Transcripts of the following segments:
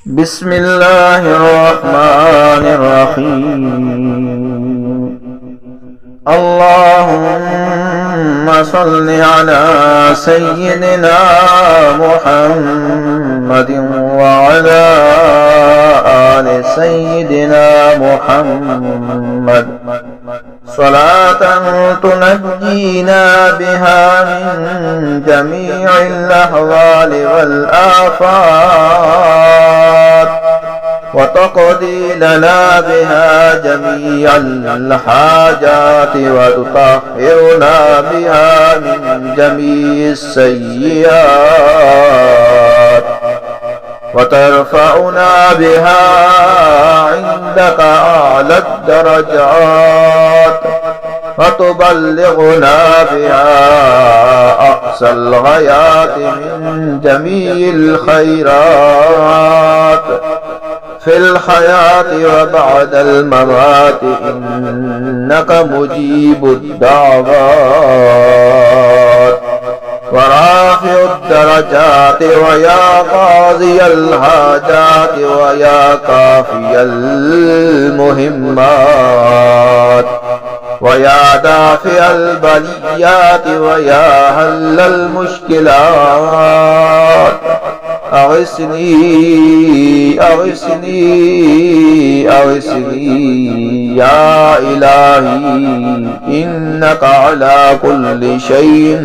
بسم الله الرحمن الرحيم. اللهم صل على سيدنا محمد وعلى آل سيدنا محمد صلاة تنجينا بها من جميع الأهوال والآفات وتقضي لنا بها جميع الحاجات وتطهرنا بها من جميع السيئات وترفعنا بها عندك أعلى الدرجات وتبلغنا بها أقصى الغايات من جميع الخيرات في الحياة وبعد الممات إنك مجيب الدعوات ورافع الدرجات ويا قاضي الحاجات ويا كافي المهمات ويا دافع البليات ويا حل المشكلات أغثني أغثني أغثني يا إلهي إنك على كل شيء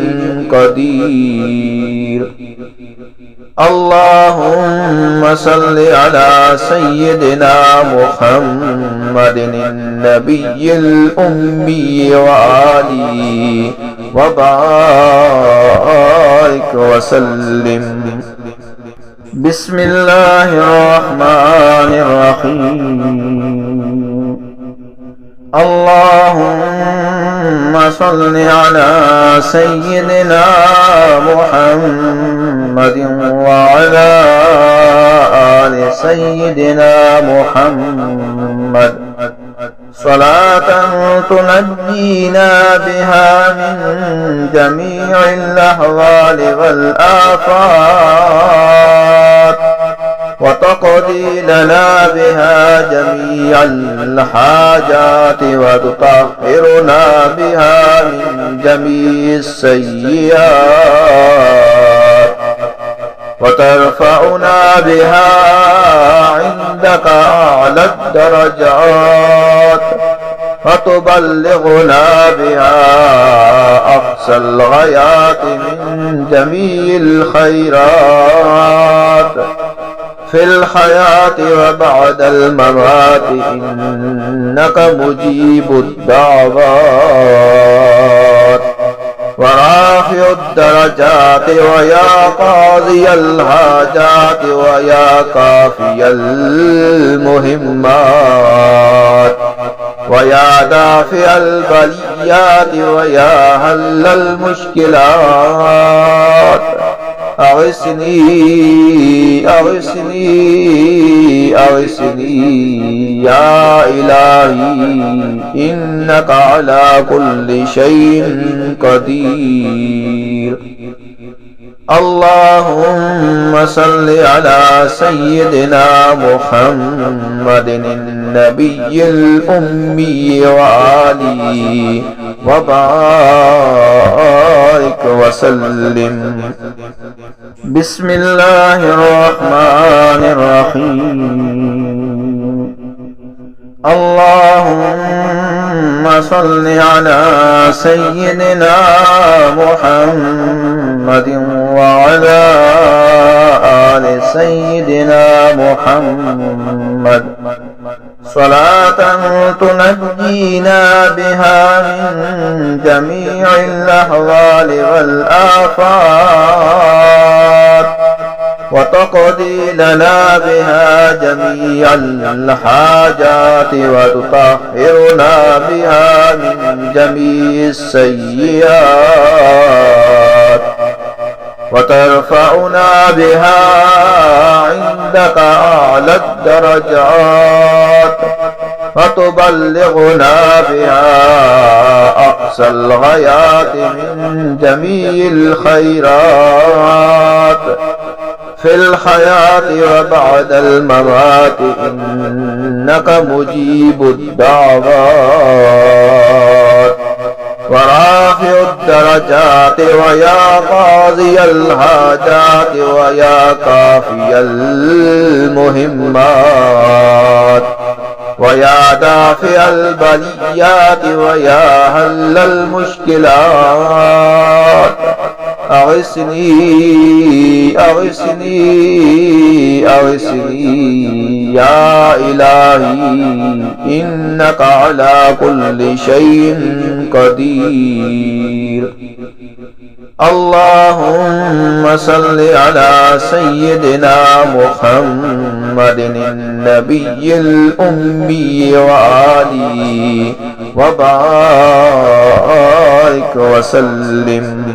قدير. اللهم صل على سيدنا محمد النبي الأمي وآله وبارك وسلم. بسم الله الرحمن الرحيم. اللهم صل على سيدنا محمد وعلى آل سيدنا محمد صلاة تنجينا بها من جميع الأهوال والآفات وتقضي لنا بها جميع الحاجات وتطهرنا بها من جميع السيئات وترفعنا بها عندك أعلى الدرجات وتبلغنا بها أقصى الغايات من جميع الخيرات في الحياة وبعد الممات إنك مجيب الدعوات ورافع الدرجات ويا قاضي الحاجات ويا كافي المهمات ويا دافع البليات ويا حل المشكلات أغثني أغثني أغثني يا إلهي إنك على كل شيء قدير. اللهم صل على سيدنا محمد النبي الأمي وآله وبارك وسلم. بسم الله الرحمن الرحيم. اللهم صل على سيدنا محمد وعلى آل سيدنا محمد صلاة تنجينا بها من جميع الأهوال والآفات وتقضي لنا بها جميع الحاجات وتطهرنا بها من جميع السيئات وترفعنا بها عندك أعلى الدرجات وتبلغنا بها أقصى الغايات من جميع الخيرات في الحياة وبعد الممات إنك مجيب الدعوات ورافع الدرجات ويا قاضي الحاجات ويا كافي المهمات ويا دافع البليات ويا حل المشكلات أغثني أغثني أغثني يا إلهي إنك على كل شيء قدير. اللهم صل على سيدنا محمد النبي الأمي وآله وبارك وسلم.